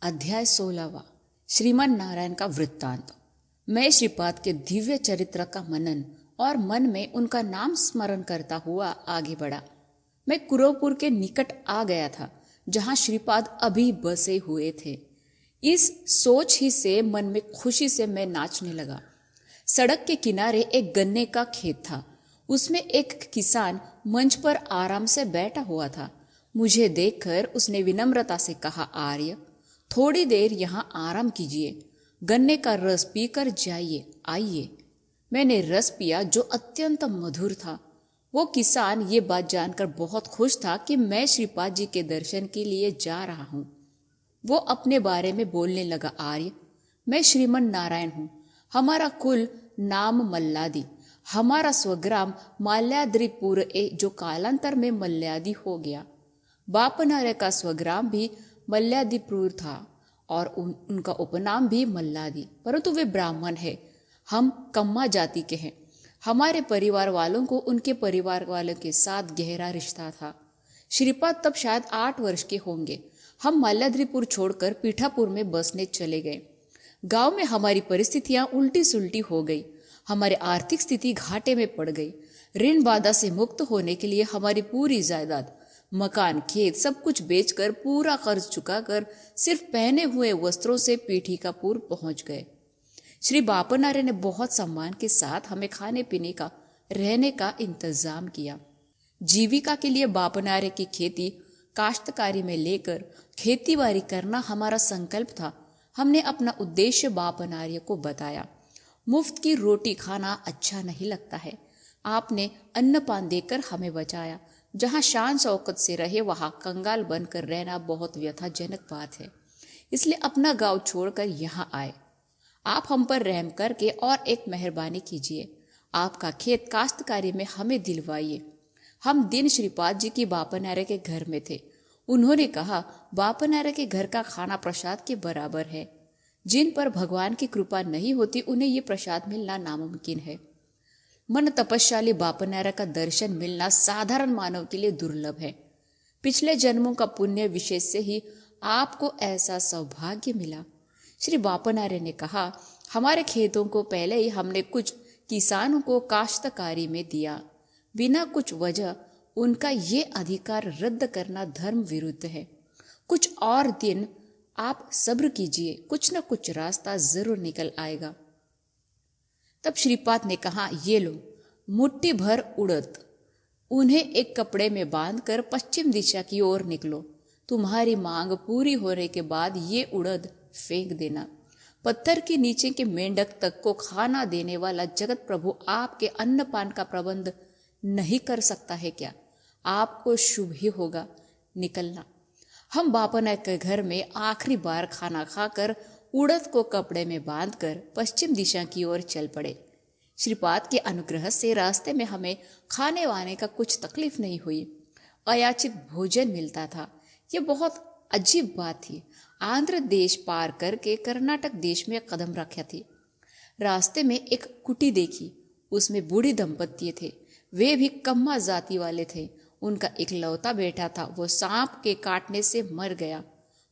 अध्याय 16वां श्रीमन नारायण का वृत्तांत। मैं श्रीपाद के दिव्य चरित्र का मनन और मन में उनका नाम स्मरण करता हुआ आगे बढ़ा। मैं कुरवपुर के निकट आ गया था, जहां श्रीपाद अभी बसे हुए थे। इस सोच ही से मन में खुशी से मैं नाचने लगा। सड़क के किनारे एक गन्ने का खेत था। उसमें एक किसान मंच पर आराम से बैठा हुआ था। मुझे देखकर उसने विनम्रता से कहा, आर्य, थोड़ी देर यहाँ आराम कीजिए, गन्ने का रस पीकर जाइए, आइए। मैंने रस पिया जो अत्यंत मधुर था। वो किसान ये बात जानकर बहुत खुश था कि मैं श्रीपाद जी के दर्शन के लिए जा रहा हूँ। वो अपने बारे में बोलने लगा, आर्य, मैं श्रीमन नारायण हूँ। हमारा कुल नाम मल्लादी। हमारा स्वग्राम माल्याद्रिपुर जो कालांतर में मल्यादी हो गया। बापनार्य का स्वग्राम भी मल्यादिपुर था और उनका उपनाम भी मल्लादी, परंतु वे ब्राह्मण है। हम कम्मा जाति के हैं। हमारे परिवार वालों को उनके परिवार वालों के साथ गहरा रिश्ता था। श्रीपाद तब शायद 8 वर्ष के होंगे। हम मल्याद्रिपुर छोड़कर पीठापुर में बसने चले गए। गांव में हमारी परिस्थितियां उल्टी सुल्टी हो गई। हमारी आर्थिक स्थिति घाटे में पड़ गई। ऋण बाधा से मुक्त होने के लिए हमारी पूरी जायदाद, मकान, खेत सब कुछ बेचकर पूरा कर्ज चुकाकर सिर्फ पहने हुए वस्त्रों से पीठिकापुर पहुंच गए। श्री बापनार्य ने बहुत सम्मान के साथ हमें खाने पीने का, रहने का इंतजाम किया। जीविका के लिए बापनार्य की खेती काश्तकारी में लेकर खेतीबाड़ी करना हमारा संकल्प था। हमने अपना उद्देश्य बापनार्य को बताया। मुफ्त की रोटी खाना अच्छा नहीं लगता है। आपने अन्नपान देकर हमें बचाया। जहाँ शान शौकत से रहे वहाँ कंगाल बनकर रहना बहुत व्यथाजनक बात है, इसलिए अपना गांव छोड़कर यहाँ आए। आप हम पर रहम करके और एक मेहरबानी कीजिए, आपका खेत काश्तकारी में हमें दिलवाइए। हम दिन श्रीपाद जी की बापनार्य के घर में थे। उन्होंने कहा, बापनार्य के घर का खाना प्रसाद के बराबर है। जिन पर भगवान की कृपा नहीं होती उन्हें ये प्रसाद मिलना नामुमकिन है। मन तपस्याली बापनार्य का दर्शन मिलना साधारण मानव के लिए दुर्लभ है। पिछले जन्मों का पुण्य विशेष से ही आपको ऐसा सौभाग्य मिला। श्री बापनार्य ने कहा, हमारे खेतों को पहले ही हमने कुछ किसानों को काश्तकारी में दिया। बिना कुछ वजह उनका ये अधिकार रद्द करना धर्म विरुद्ध है। कुछ और दिन आप सब्र कीजिए, कुछ न कुछ रास्ता जरूर निकल आएगा। तब श्रीपाद ने कहा, ये लो मुट्ठी भर उड़द, उन्हें एक कपड़े में बांधकर पश्चिम दिशा की ओर निकलो। तुम्हारी मांग पूरी होने के बाद ये उड़द फेंक देना। पत्थर के नीचे के मेंढक तक को खाना देने वाला जगत प्रभु आपके अन्नपान का प्रबंध नहीं कर सकता है क्या? आपको शुभ ही होगा। निकलना। हम बापनार्य के घर में आखिरी बार खाना खाकर उड़द को कपड़े में बांधकर पश्चिम दिशा की ओर चल पड़े। श्रीपाद के अनुग्रह से रास्ते में हमें खाने वाने का कुछ तकलीफ नहीं हुई। अयाचित भोजन मिलता था। ये बहुत अजीब बात थी। आंध्र देश पार करके कर्नाटक देश में कदम रखा थी। रास्ते में एक कुटी देखी। उसमें बूढ़ी दंपत्ति थे। वे भी कम्मा जाति वाले थे। उनका इकलौता बेटा था, वो सांप के काटने से मर गया।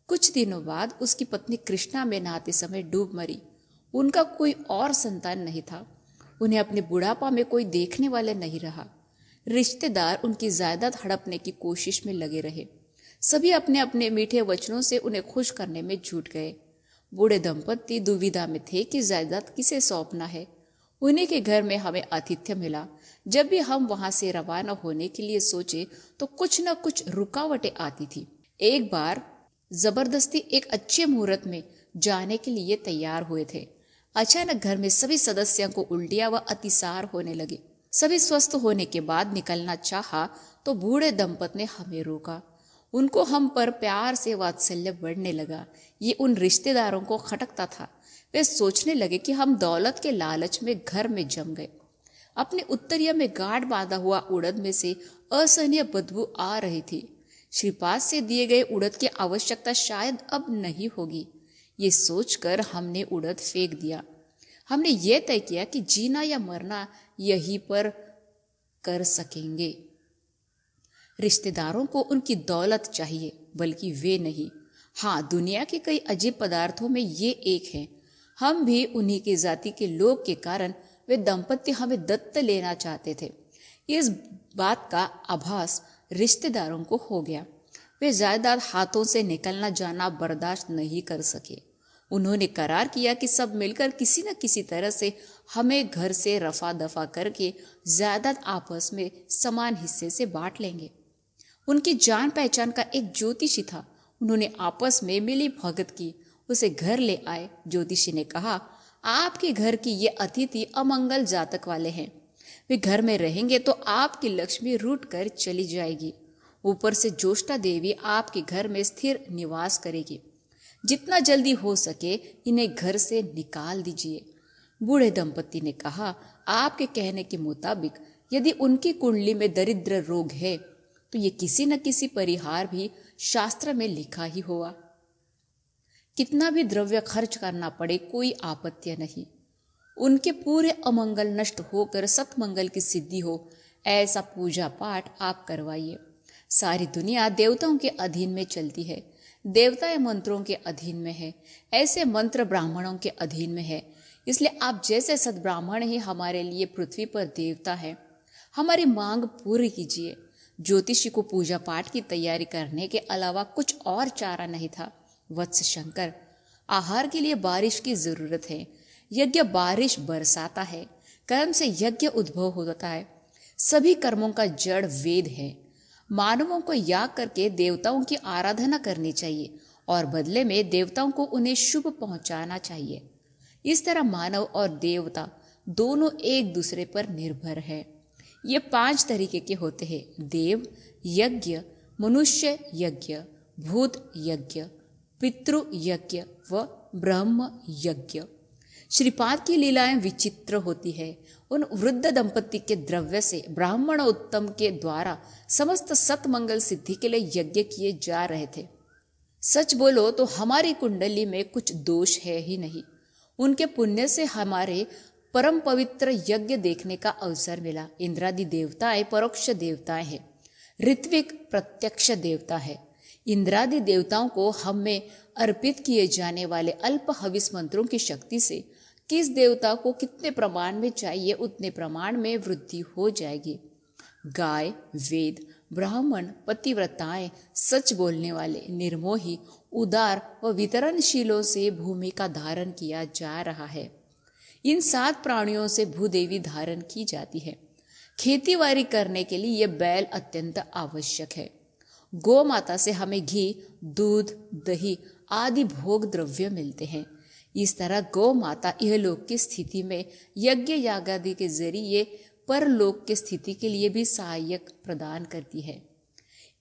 कुछ दिनों बाद उसकी पत्नी कृष्णा में नहाते समय डूब मरी। उनका कोई और संतान नहीं था। उन्हें अपने बुढ़ापा में कोई देखने वाला नहीं रहा। रिश्तेदार उनकी जायदाद हड़पने की कोशिश में लगे रहे। सभी अपने अपने मीठे वचनों से उन्हें खुश करने में जुट गए। बूढ़े दंपत्ति दुविधा में थे कि जायदाद किसे सौंपना है। उन्हीं के घर में हमें आतिथ्य मिला। जब भी हम वहां से रवाना होने के लिए सोचे तो कुछ न कुछ रुकावटें आती थी। एक बार जबरदस्ती एक अच्छे मुहूर्त में जाने के लिए तैयार हुए थे। अचानक घर में सभी सदस्यों को उल्टियां व अतिसार होने लगे। सभी स्वस्थ होने के बाद निकलना चाहा तो बूढ़े दंपत ने हमें रोका। उनको हम पर प्यार से वात्सल्य बढ़ने लगा। ये उन रिश्तेदारों को खटकता था। वे सोचने लगे कि हम दौलत के लालच में घर में जम गए। अपने उत्तरीय में गाढ़ बांधा हुआ उड़द में से असहनीय बदबू आ रही थी। श्रीपाद से दिए गए उड़द की आवश्यकता शायद अब नहीं होगी। ये सोचकर हमने उड़द फेंक दिया। हमने ये तय किया कि जीना या मरना यहीं पर कर सकेंगे। रिश्तेदारों को उनकी दौलत चाहिए, बल्कि वे नहीं। हाँ, दुनिया के कई अजीब पदार्थों में ये एक है। हम भी उन्हीं की जाति के लोग के कारण वे दंपत्ति हमें दत्त लेना चाहते थे। इस बात का आभास रिश्तेदारों को हो गया। वे जायदाद हाथों से निकलना जाना बर्दाश्त नहीं कर सके। उन्होंने करार किया कि सब मिलकर किसी न किसी तरह से हमें घर से रफा दफा करके जायदाद आपस में समान हिस्से से बांट लेंगे। उनकी जान पहचान का एक ज्योतिषी था। उन्होंने आपस में मिली भगत की, उसे घर ले आए। ज्योतिषी ने कहा, आपके घर की ये अतिथि अमंगल जातक वाले हैं। वे घर में रहेंगे तो आपकी लक्ष्मी रूठ कर चली जाएगी। ऊपर से ज्योष्ठा देवी आपके घर में स्थिर निवास करेगी। जितना जल्दी हो सके इन्हें घर से निकाल दीजिए। बूढ़े दंपति ने कहा, आपके कहने के मुताबिक यदि उनकी कुंडली में दरिद्र रोग है तो ये किसी न किसी परिहार भी शास्त्र में लिखा ही हुआ। कितना भी द्रव्य खर्च करना पड़े कोई आपत्ति नहीं। उनके पूरे अमंगल नष्ट होकर सतमंगल की सिद्धि हो, ऐसा पूजा पाठ आप करवाइए। सारी दुनिया देवताओं के अधीन में चलती है। देवताएं मंत्रों के अधीन में है। ऐसे मंत्र ब्राह्मणों के अधीन में है। इसलिए आप जैसे सद्ब्राह्मण ही हमारे लिए पृथ्वी पर देवता है। हमारी मांग पूरी कीजिए। ज्योतिषी को पूजा पाठ की तैयारी करने के अलावा कुछ और चारा नहीं था। वत्स शंकर, आहार के लिए बारिश की जरूरत है। यज्ञ बारिश बरसाता है। कर्म से यज्ञ उद्भव होता है। सभी कर्मों का जड़ वेद है। मानवों को याग करके देवताओं की आराधना करनी चाहिए और बदले में देवताओं को उन्हें शुभ पहुंचाना चाहिए। इस तरह मानव और देवता दोनों एक दूसरे पर निर्भर है। ये 5 तरीके के होते हैं: देव यज्ञ, मनुष्य यज्ञ, भूत यज्ञ, पितृ यज्ञ व ब्रह्म यज्ञ। श्रीपाद की लीलाएं विचित्र होती है। उन वृद्ध दंपति के द्रव्य से ब्राह्मण उत्तम के द्वारा समस्त सतमंगल सिद्धि के लिए यज्ञ किए जा रहे थे। सच बोलो तो हमारी कुंडली में कुछ दोष है ही नहीं। उनके पुण्य से हमारे परम पवित्र यज्ञ देखने का अवसर मिला। इंद्रादि देवताएं परोक्ष देवताएं हैं। ऋत्विक प्रत्यक्ष देवता है। इंद्रादि देवताओं को हम में अर्पित किए जाने वाले अल्प हविस मंत्रों की शक्ति से किस देवता को कितने प्रमाण में चाहिए उतने प्रमाण में वृद्धि हो जाएगी। गाय, वेद, ब्राह्मण, पतिव्रताएं, सच बोलने वाले, निर्मोही, उदार व वितरणशीलों से भूमि का धारण किया जा रहा है। इन 7 प्राणियों से भूदेवी धारण की जाती है। खेतीबाड़ी करने के लिए यह बैल अत्यंत आवश्यक है। गौ माता से हमें घी, दूध, दही आदि भोग द्रव्य मिलते हैं। इस तरह गौ माता इहलोक की स्थिति में यज्ञ यागादि के जरिए परलोक की स्थिति के लिए भी सहायक प्रदान करती है।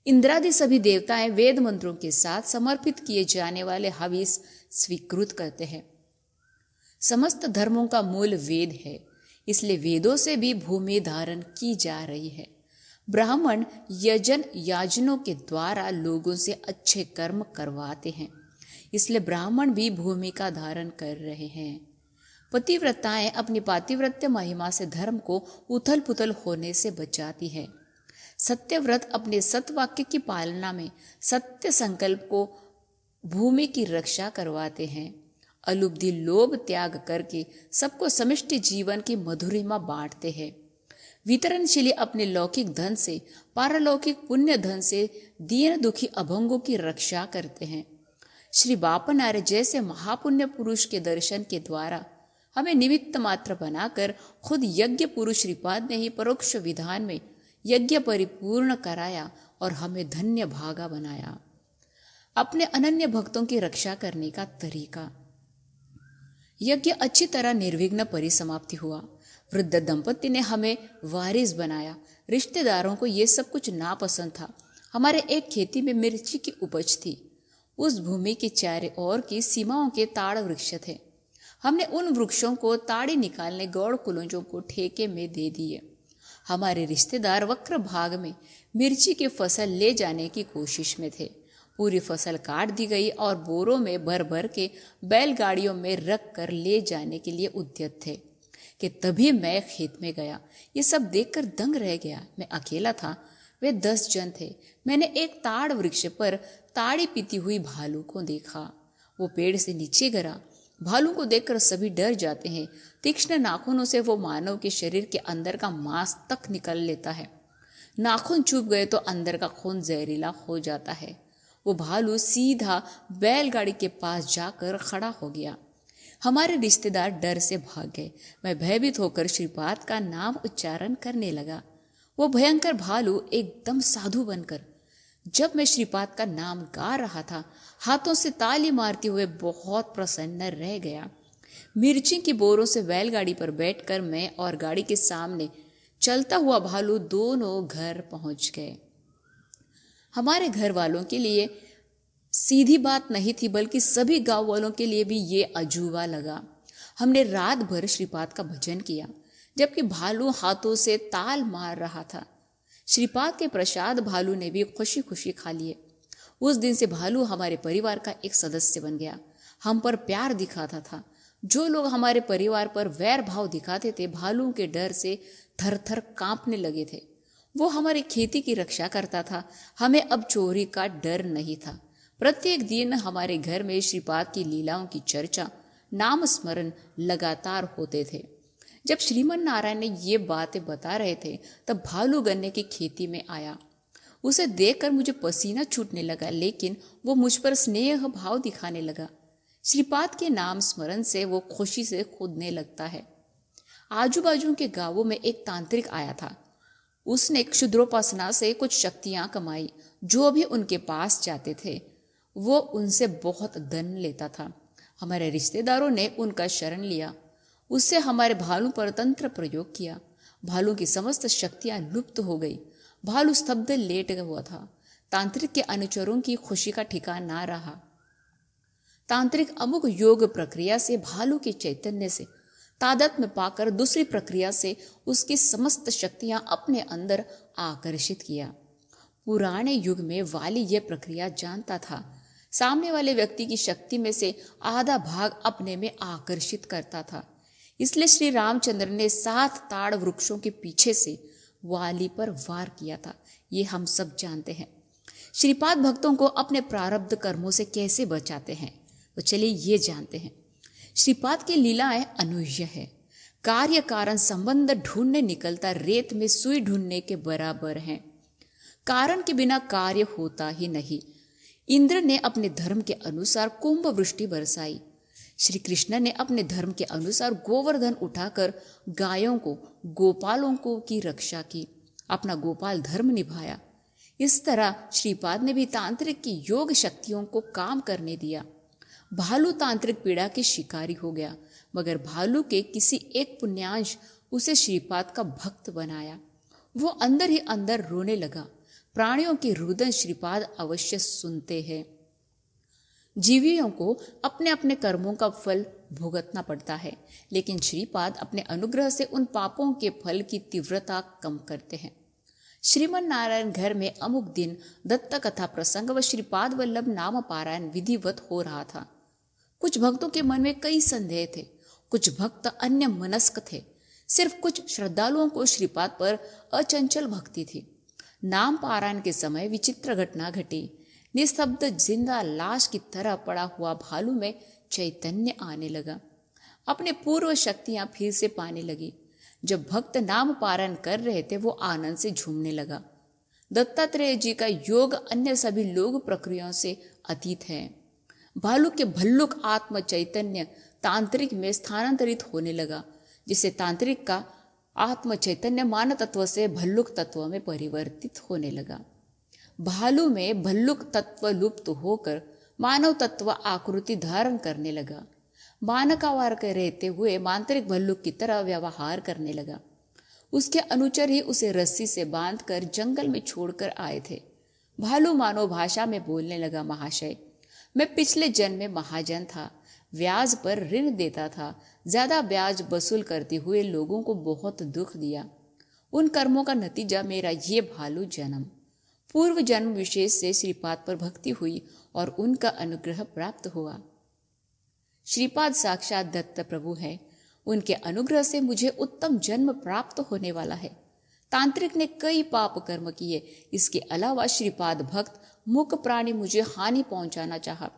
इंद्रादि सभी देवताएं वेद मंत्रों के साथ समर्पित किए जाने वाले हविस स्वीकृत करते हैं। समस्त धर्मों का मूल वेद है, इसलिए वेदों से भी भूमि धारण की जा रही है। ब्राह्मण यजन याजनों के द्वारा लोगों से अच्छे कर्म करवाते हैं, इसलिए ब्राह्मण भी भूमि का धारण कर रहे हैं। पतिव्रताएं अपनी पातिव्रत्य महिमा से धर्म को उथल पुथल होने से बचाती है। सत्यव्रत अपने सत्यवाक्य की पालना में सत्य संकल्प को भूमि की रक्षा करवाते हैं। अलुब्धि लोभ त्याग करके सबको समष्टि जीवन की मधुरिमा बांटते हैं। वितरणशीली अपने लौकिक धन से पारलौकिक पुण्य धन से दीन दुखी अभंगों की रक्षा करते हैं। श्री बापनार्य जैसे महापुण्य पुरुष के दर्शन के द्वारा हमें निमित्त मात्र बनाकर खुद यज्ञ पुरुष श्रीपाद ने ही परोक्ष विधान में यज्ञ परिपूर्ण कराया और हमें धन्य भागा बनाया। अपने अनन्य भक्तों की रक्षा करने का तरीका। यज्ञ अच्छी तरह निर्विघ्न परिसमाप्ति हुआ। वृद्ध दंपति ने हमें वारिस बनाया। रिश्तेदारों को ये सब कुछ नापसंद था। हमारे एक खेती में मिर्ची की उपज थी। उस भूमि के चारों ओर की सीमाओं के ताड़ वृक्ष थे। हमने उन वृक्षों को ताड़ी निकालने गौड़ कुलजों को ठेके में दे दिए। हमारे रिश्तेदार वक्र भाग में मिर्ची की फसल ले जाने की कोशिश में थे। पूरी फसल काट दी गई और बोरों में भर भर के बैलगाड़ियों में रख कर ले जाने के लिए उद्यत थे कि तभी मैं खेत में गया। ये सब देखकर दंग रह गया। मैं अकेला था। वे 10 जन थे। मैंने एक ताड़ वृक्ष पर ताड़ी पीती हुई भालू को देखा। वो पेड़ से नीचे गिरा। भालू को देखकर सभी डर जाते हैं। तीक्ष्ण नाखूनों से वो मानव के शरीर के अंदर का मांस तक निकल लेता है। नाखून चुभ गए तो अंदर का खून जहरीला हो जाता है। वो भालू सीधा बैलगाड़ी के पास जाकर खड़ा हो गया। हमारे रिश्तेदार डर से भाग गए। मैं भयभीत होकर श्रीपाद का नाम उच्चारण करने लगा। वो भयंकर भालू एकदम साधु बनकर जब मैं श्रीपाद का नाम गा रहा था, हाथों से ताली मारते हुए बहुत प्रसन्न रह गया। मिर्ची की बोरों से बैलगाड़ी पर बैठकर मैं और गाड़ी के सामने चलता हुआ भालू दोनों घर पहुंच गए। हमारे घर वालों के लिए सीधी बात नहीं थी, बल्कि सभी गांव वालों के लिए भी ये अजूबा लगा। हमने रात भर श्रीपाद का भजन किया, जबकि भालू हाथों से ताल मार रहा था। श्रीपाद के प्रसाद भालू ने भी खुशी खुशी खा लिए। उस दिन से भालू हमारे परिवार का एक सदस्य बन गया। हम पर प्यार दिखाता था। जो लोग हमारे परिवार पर वैर भाव दिखाते थे, भालू के डर से थर थर कांपने लगे थे। वो हमारी खेती की रक्षा करता था। हमें अब चोरी का डर नहीं था। प्रत्येक दिन हमारे घर में श्रीपाद की लीलाओं की चर्चा, नाम स्मरण लगातार होते थे। जब श्रीमन नारायण ने ये बातें बता रहे थे, तब भालू गन्ने की खेती में आया। उसे देखकर मुझे पसीना छूटने लगा, लेकिन वो मुझ पर स्नेह भाव दिखाने लगा। श्रीपाद के नाम स्मरण से वो खुशी से कूदने लगता है। आजू बाजू के गांवों में एक तांत्रिक आया था। उसने क्षुद्रोपासना से कुछ शक्तियां कमाई। जो भी उनके पास जाते थे, वो उनसे बहुत धन लेता था। हमारे रिश्तेदारों ने उनका शरण लिया। उससे हमारे भालू पर तंत्र प्रयोग किया। भालू की समस्त शक्तियां लुप्त हो गई। भालू स्तब्ध लेट हुआ था। तांत्रिक के अनुचरों की खुशी का ठिकाना ना रहा। तांत्रिक अमुक योग प्रक्रिया से भालू के चैतन्य से तादात्म्य पाकर दूसरी प्रक्रिया से उसकी समस्त शक्तियां अपने अंदर आकर्षित किया। पुराने युग में वाली यह प्रक्रिया जानता था। सामने वाले व्यक्ति की शक्ति में से आधा भाग अपने में आकर्षित करता था। इसलिए श्री रामचंद्र ने 7 ताड़ वृक्षों के पीछे से वाली पर वार किया था। ये हम सब जानते हैं। श्रीपाद भक्तों को अपने प्रारब्ध कर्मों से कैसे बचाते हैं, तो चलिए ये जानते हैं। श्रीपाद की लीलाएं अनूह्य है। कार्य कारण संबंध ढूंढने निकलता रेत में सुई ढूंढने के बराबर है। कारण के बिना कार्य होता ही नहीं। इंद्र ने अपने धर्म के अनुसार कुंभ वृष्टि बरसाई। श्री कृष्ण ने अपने धर्म के अनुसार गोवर्धन उठाकर गायों को, गोपालों को की रक्षा की, अपना गोपाल धर्म निभाया। इस तरह श्रीपाद ने भी तांत्रिक की योग शक्तियों को काम करने दिया। भालू तांत्रिक पीड़ा के शिकारी हो गया, मगर भालू के किसी एक पुण्यांश उसे श्रीपाद का भक्त बनाया। वो अंदर ही अंदर रोने लगा। प्राणियों की रुदन श्रीपाद अवश्य सुनते हैं। जीवियों को अपने अपने कर्मों का फल भुगतना पड़ता है, लेकिन श्रीपाद अपने अनुग्रह से उन पापों के फल की तीव्रता कम करते हैं। श्रीमन नारायण घर में अमुक दिन दत्त कथा प्रसंग व श्रीपाद वल्लभ नाम पारायण विधिवत हो रहा था। कुछ भक्तों के मन में कई संदेह थे। कुछ भक्त अन्य मनस्क थे। सिर्फ कुछ श्रद्धालुओं को श्रीपाद पर अचंचल भक्ति थी। नाम पारायण के समय विचित्र घटना घटी। निस्तब्ध जिंदा लाश की तरह पड़ा हुआ भालू में चैतन्य आने लगा। अपने पूर्व शक्तियां फिर से पाने लगी। जब भक्त नाम पारायण कर रहे थे, वो आनंद से झूमने लगा। दत्तात्रेय जी का योग अन्य सभी लोग प्रक्रियाओं से अतीत है। भालू के भल्लुक आत्म चैतन्य तांत्रिक में स्थानांतरित होने लगा, जिससे तांत्रिक का आत्म चैतन्य मान तत्व से भल्लुक तत्व में परिवर्तित होने लगा। भालू में भल्लुक तत्व लुप्त होकर मानव तत्व आकृति धारण करने लगा। मानकावार के रहते हुए मांत्रिक भल्लुक की तरह व्यवहार करने लगा। उसके अनुचर ही उसे रस्सी से बांधकर जंगल में छोड़कर आए थे। भालू मानव भाषा में बोलने लगा, महाशय, मैं पिछले जन्म में महाजन था, ब्याज पर ऋण देता था, ज्यादा ब्याज वसूल करते हुए लोगों को बहुत दुख दिया। उन कर्मों का नतीजा मेरा ये भालू जन्म। पूर्व जन्म विशेष से श्रीपाद पर भक्ति हुई और उनका अनुग्रह प्राप्त हुआ। श्रीपाद साक्षात दत्त प्रभु है। उनके अनुग्रह से मुझे उत्तम जन्म प्राप्त होने वाला है। तांत्रिक ने कई पाप कर्म किए। इसके अलावा श्रीपाद भक्त मूक प्राणी मुझे हानि पहुंचाना चाहा।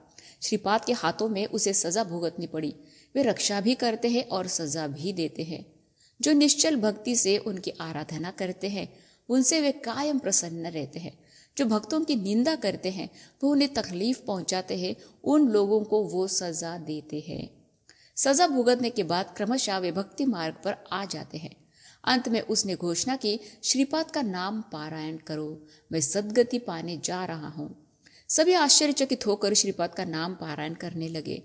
श्रीपाद के हाथों में उसे सजा भुगतनी पड़ी। वे रक्षा भी करते हैं और सजा भी देते हैं। जो निश्चल भक्ति से उनकी आराधना करते हैं उनसे वे कायम प्रसन्न रहते हैं। जो भक्तों की निंदा करते हैं वो उन्हें तकलीफ पहुंचाते हैं, उन लोगों को वो सजा देते हैं। सजा भुगतने के बाद क्रमशः वे भक्ति मार्ग पर आ जाते हैं। अंत में उसने घोषणा की, श्रीपाद का नाम पारायण करो, मैं सद्गति पाने जा रहा हूं। सभी आश्चर्यचकित होकर श्रीपाद का नाम पारायण करने लगे।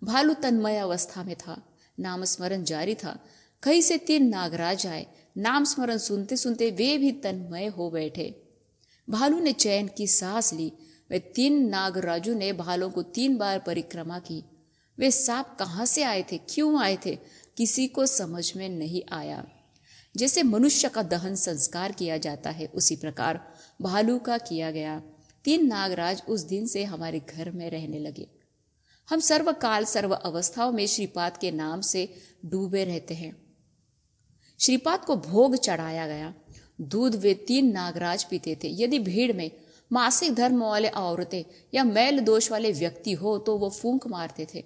भालू तन्मय अवस्था में था। नाम स्मरण जारी था। कहीं से 3 नागराज आए। नाम स्मरण सुनते सुनते वे भी तन्मय हो बैठे। भालू ने चैन की सांस ली। वे 3 नागराजों ने भालों को 3 बार परिक्रमा की। वे सांप कहाँ से आए थे, क्यों आए थे, किसी को समझ में नहीं आया। जैसे मनुष्य का दहन संस्कार किया जाता है उसी प्रकार भालू का किया गया। 3 नागराज उस दिन से हमारे घर में रहने लगे। हम सर्वकाल सर्व अवस्थाओं में श्रीपाद के नाम से डूबे रहते हैं। श्रीपाद को भोग चढ़ाया गया। दूध वे 3 नागराज पीते थे। यदि भीड़ में मासिक धर्म वाले औरतें या मैल दोष वाले व्यक्ति हो तो वो फूंक मारते थे।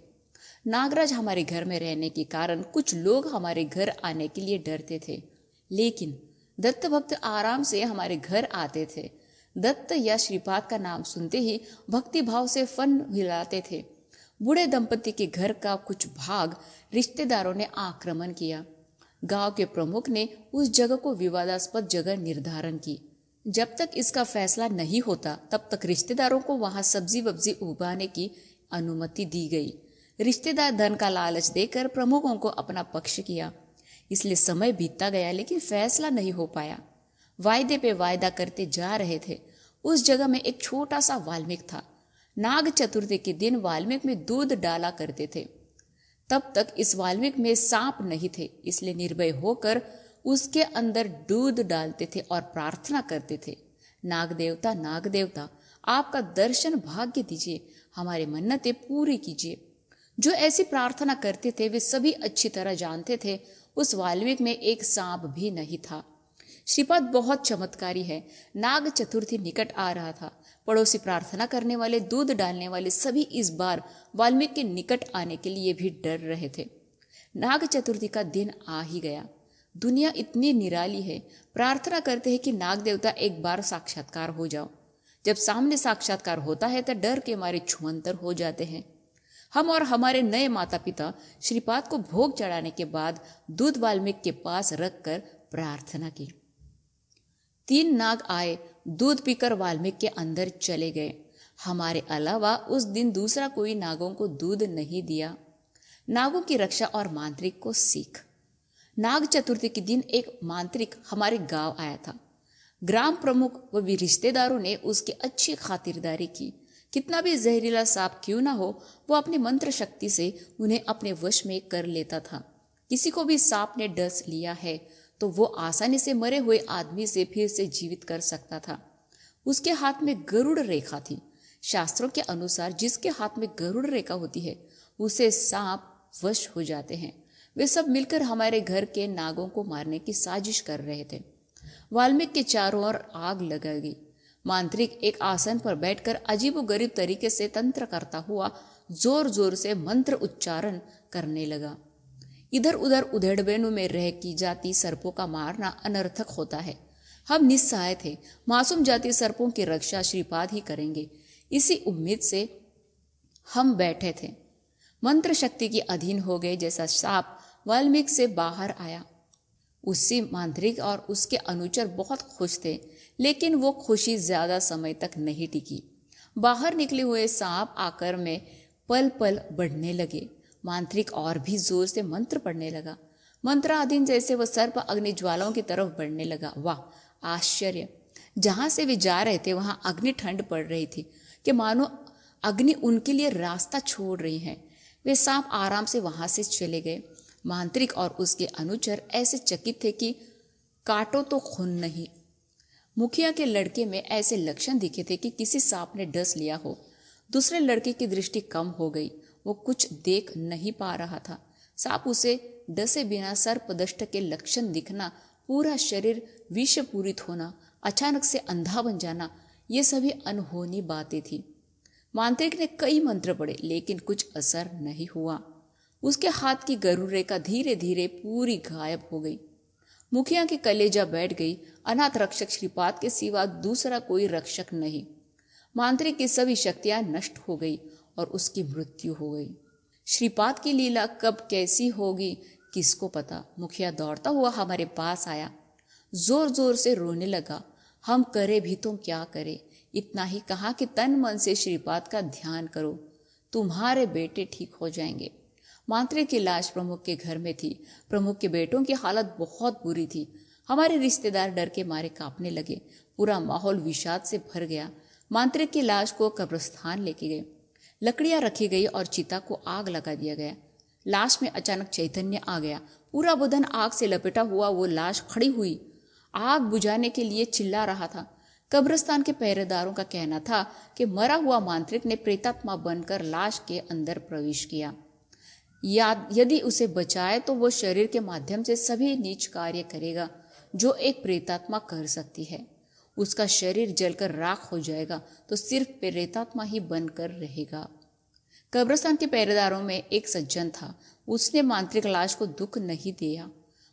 नागराज हमारे घर में रहने के कारण कुछ लोग हमारे घर आने के लिए डरते थे, लेकिन दत्त भक्त आराम से हमारे घर आते थे। दत्त या श्रीपाद का नाम सुनते ही भक्ति भाव से फन हिलाते थे। बूढ़े दंपति के घर का कुछ भाग रिश्तेदारों ने आक्रमण किया। गांव के प्रमुख ने उस जगह को विवादास्पद जगह निर्धारण की। जब तक इसका फैसला नहीं होता तब तक रिश्तेदारों को वहां सब्जी वब्जी उगाने की अनुमति दी गई। रिश्तेदार धन का लालच देकर प्रमुखों को अपना पक्ष किया। इसलिए समय बीतता गया लेकिन फैसला नहीं हो पाया। वायदे पे वायदा करते जा रहे थे। उस जगह में एक छोटा सा वाल्मीकि था। नाग चतुर्थी के दिन वाल्मीकि में दूध डाला करते थे। तब तक इस वाल्मीकि में सांप नहीं थे, इसलिए निर्भय होकर उसके अंदर दूध डालते थे और प्रार्थना करते थे, नाग देवता आपका दर्शन भाग्य दीजिए, हमारे मन्नतें पूरी कीजिए। जो ऐसी प्रार्थना करते थे वे सभी अच्छी तरह जानते थे उस वाल्मीकि में एक सांप भी नहीं था। श्रीपाद बहुत चमत्कारी है। नाग चतुर्थी निकट आ रहा था। पड़ोसी प्रार्थना करने वाले, दूध डालने वाले सभी इस बार वाल्मीकि के निकट आने के लिए भी डर रहे थे। नाग चतुर्थी का दिन आ ही गया। दुनिया इतनी निराली है, प्रार्थना करते हैं कि नाग देवता एक बार साक्षात्कार हो जाओ। जब सामने साक्षात्कार होता है तो डर के मारे छुमंतर हो जाते हैं। हम और हमारे नए माता पिता श्रीपाद को भोग चढ़ाने के बाद दूध वाल्मीकि के पास रखकर प्रार्थना की। 3 नाग आए, दूध पीकर वाल्मीकि के अंदर चले गए। हमारे अलावा उस दिन दूसरा कोई नागों को दूध नहीं दिया। नागों की रक्षा और मांत्रिक को सीख। नाग चतुर्थी के दिन एक मांत्रिक हमारे गांव आया था। ग्राम प्रमुख व भी रिश्तेदारों ने उसकी अच्छी खातिरदारी की। कितना भी जहरीला सांप क्यों ना हो, वो अपनी मंत्र शक्ति से उन्हें अपने वश में कर लेता था। किसी को भी सांप ने डस लिया है तो वो आसानी से मरे हुए आदमी से फिर से जीवित कर सकता था। उसके हाथ में गरुड़ रेखा थी। शास्त्रों के अनुसार जिसके हाथ में गरुड़ रेखा होती है उसे सांप वश हो जाते हैं। वे सब मिलकर हमारे घर के नागों को मारने की साजिश कर रहे थे। वाल्मीकि के चारों ओर आग लगा गई। मांत्रिक एक आसन पर बैठकर अजीबोगरीब तरीके से तंत्र करता हुआ जोर जोर से मंत्र उच्चारण करने लगा। इधर उधर उधेड़बेनों में रह की जाती सर्पों का मारना अनर्थक होता है। हम निस्सहाय थे। मासूम जाति सर्पों की रक्षा श्रीपाद ही करेंगे, इसी उम्मीद से हम बैठे थे। मंत्र शक्ति की अधीन हो गए जैसा सांप वाल्मीकि से बाहर आया। उससे मांत्रिक और उसके अनुचर बहुत खुश थे, लेकिन वो खुशी ज्यादा समय तक नहीं टिकी। बाहर निकले हुए सांप आकार में पल पल बढ़ने लगे। मांत्रिक और भी जोर से मंत्र पढ़ने लगा। मंत्राधीन जैसे वह सर्प अग्नि ज्वालाओं की तरफ बढ़ने लगा। वाह आश्चर्य! जहां से वे जा रहे थे वहां अग्नि ठंड पड़ रही थी कि मानो अग्नि उनके लिए रास्ता छोड़ रही है। वे सांप आराम से वहां से चले गए। मांत्रिक और उसके अनुचर ऐसे चकित थे कि काटो तो खून नहीं। मुखिया के लड़के में ऐसे लक्षण दिखे थे कि किसी सांप ने डस लिया हो। दूसरे लड़के की दृष्टि कम हो गई, वो कुछ देख नहीं पा रहा था। सांप उसे डसे बिना सर्पदष्ट के लक्षण दिखना पूरा शरीर विषपूरित होना, अचानक से अंधा बन जाना, ये सभी अनहोनी बातें थी। मांत्रिक ने कई मंत्र पढ़े लेकिन कुछ असर नहीं हुआ। उसके हाथ की गरुड़ रेखा धीरे धीरे पूरी गायब हो गई। मुखिया की कलेजा बैठ गई। अनाथ रक्षक श्रीपाद के सिवा दूसरा कोई रक्षक नहीं। मांत्रिक की सभी शक्तियां नष्ट हो गई और उसकी मृत्यु हो गई। श्रीपाद की लीला कब कैसी होगी किसको पता। मुखिया दौड़ता हुआ हमारे पास आया, जोर जोर से रोने लगा। हम करे भी तो क्या करे, इतना ही कहा कि तन मन से श्रीपाद का ध्यान करो, तुम्हारे बेटे ठीक हो जाएंगे। मांत्रिक की लाश प्रमुख के घर में थी। प्रमुख के बेटों की हालत बहुत बुरी थी। हमारे रिश्तेदार डर के मारे कांपने लगे। पूरा माहौल विषाद से भर गया। मांत्रिक की लाश को कब्रिस्तान लेके गए। लकड़ियां रखी गई और चिता को आग लगा दिया गया। लाश में अचानक चैतन्य आ गया। पूरा बदन आग से लपेटा हुआ वो लाश खड़ी हुई, आग बुझाने के लिए चिल्ला रहा था। कब्रिस्तान के पहरेदारों का कहना था कि मरा हुआ मांत्रिक ने प्रेतात्मा बनकर लाश के अंदर प्रवेश किया। यदि उसे बचाए तो वो शरीर के माध्यम से सभी नीच कार्य करेगा जो एक प्रेतात्मा कर सकती है। उसका शरीर जलकर राख हो जाएगा तो सिर्फ प्रेतात्मा ही बनकर रहेगा। कब्रिस्तान के पहरेदारों में एक सज्जन था। उसने मांत्रिक लाश को दुख नहीं दिया।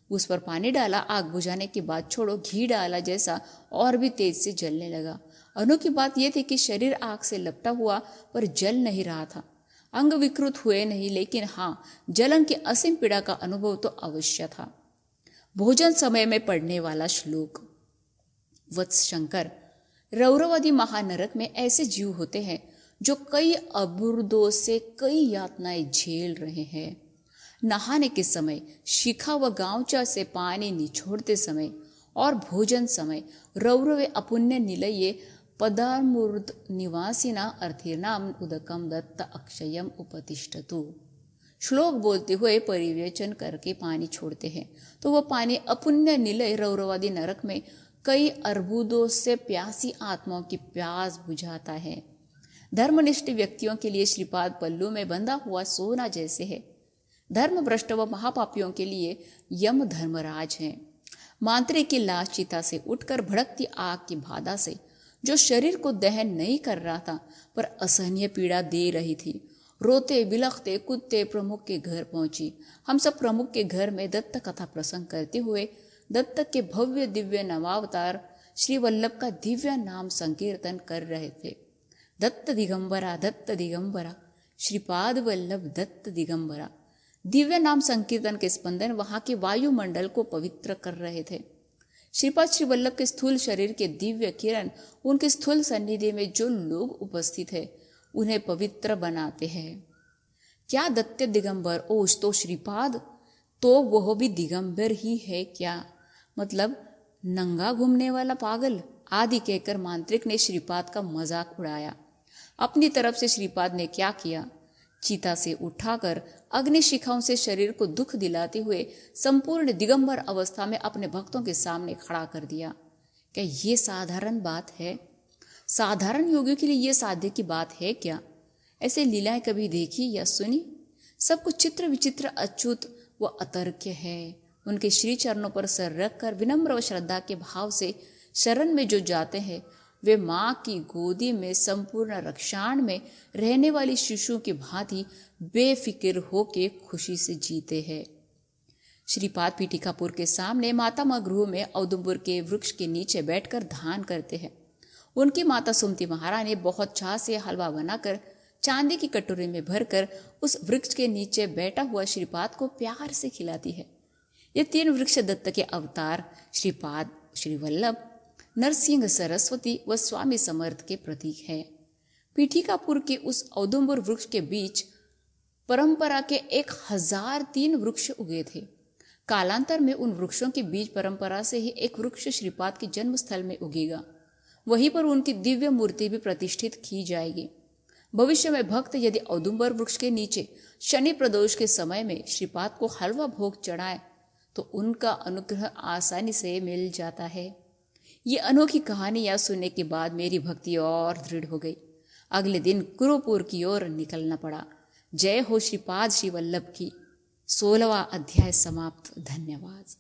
उस पर पानी डाला, आग बुझाने की बात छोड़ो, घी डाला जैसा और भी तेज से जलने लगा। अनोखी बात यह थी कि शरीर आग से लपटा हुआ पर जल नहीं रहा था। अंग विकृत हुए नहीं, लेकिन हाँ, जलन की असीम पीड़ा का अनुभव तो अवश्य था। भोजन समय में पढ़ने वाला श्लोक। वत्स शंकर, रौरवादी महानरक में ऐसे जीव होते हैं जो कई अबुर्दों से कई यातनाएं झेल रहे हैं। नहाने के समय, शिखा व गांवचा से पानी निचोड़ते समय और भोजन समय रौरवे अपुण्य निलये पदामूर्ध निवासिना अर्थीनाम उदकम दत्त अक्षयम उपतिष्ठतु। श्लोक बोलते हुए परिवेचन करके पानी छोड़ते हैं तो वह पानी अपुण्य निलय रौरवादी नरक में कई अर्बुदों से प्यासी आत्माओं की प्यास बुझाता है। धर्मनिष्ठ व्यक्तियों के लिए श्रीपाद पल्लू में बंधा हुआ सोना जैसे है। धर्म भ्रष्ट व महापापियों के लिए यम धर्मराज हैं। मांत्रिक की लाश चिता से उठकर भड़कती आग की बाधा से, जो शरीर को दहन नहीं कर रहा था पर असहनीय पीड़ा दे रही थी, रोते बिलखते कुत्ते प्रमुख के घर पहुंची। हम सब प्रमुख के घर में दत्त कथा प्रसंग करते हुए दत्त के भव्य दिव्य नवावतार श्री वल्लभ का दिव्य नाम संकीर्तन कर रहे थे। दत्त दिगंबरा, श्रीपाद वल्लभ दत्त दिगंबरा। दिव्य नाम संकीर्तन के स्पंदन वहां के वायुमंडल को पवित्र कर रहे थे। श्रीपाद श्री वल्लभ के स्थूल शरीर के दिव्य किरण उनके स्थूल सन्निधि में जो लोग उपस्थित है उन्हें पवित्र बनाते हैं। क्या दत्त दिगंबर ओज तो श्रीपाद, तो वह भी दिगंबर ही है क्या? मतलब नंगा घूमने वाला पागल आदि कहकर मांत्रिक ने श्रीपाद का मजाक उड़ाया। अपनी तरफ से श्रीपाद ने क्या किया? चिता से उठाकर अग्नि शिखाओं से शरीर को दुख दिलाते हुए संपूर्ण दिगंबर अवस्था में अपने भक्तों के सामने खड़ा कर दिया। क्या ये साधारण बात है? साधारण योगियों के लिए ये साध्य की बात है क्या? ऐसे लीलाएं कभी देखी या सुनी? सब कुछ चित्र विचित्र, अच्युत व अतर्क्य है। उनके श्री चरणों पर सर रखकर विनम्र व श्रद्धा के भाव से शरण में जो जाते हैं वे माँ की गोदी में संपूर्ण रक्षाण में रहने वाली शिशु की भांति बेफिक्र होके खुशी से जीते हैं। श्रीपाद पीठिकापुर के सामने माता माँ गृह में औदुंबर के वृक्ष के नीचे बैठकर ध्यान करते हैं। उनकी माता सुमति महारानी बहुत चाह से हलवा बनाकर चांदी की कटोरी में भरकर उस वृक्ष के नीचे बैठा हुआ श्रीपाद को प्यार से खिलाती है। ये तीन वृक्ष दत्त के अवतार श्रीपाद, श्री वल्लभ, नरसिंह, सरस्वती व स्वामी समर्थ के प्रतीक है। पीठिकापुर के उस औदुंबर वृक्ष के बीच परंपरा के 1003 वृक्ष उगे थे। कालांतर में उन वृक्षों के बीच परंपरा से ही एक वृक्ष श्रीपाद के जन्म स्थल में उगेगा। वहीं पर उनकी दिव्य मूर्ति भी प्रतिष्ठित की जाएगी। भविष्य में भक्त यदि औदुंबर वृक्ष के नीचे शनि प्रदोष के समय में श्रीपाद को हलवा भोग चढ़ाए तो उनका अनुग्रह आसानी से मिल जाता है। ये अनोखी कहानियां सुनने के बाद मेरी भक्ति और दृढ़ हो गई। अगले दिन कुरुपुर की ओर निकलना पड़ा। जय हो श्रीपाद श्री वल्लभ की। 16वां अध्याय समाप्त। धन्यवाद।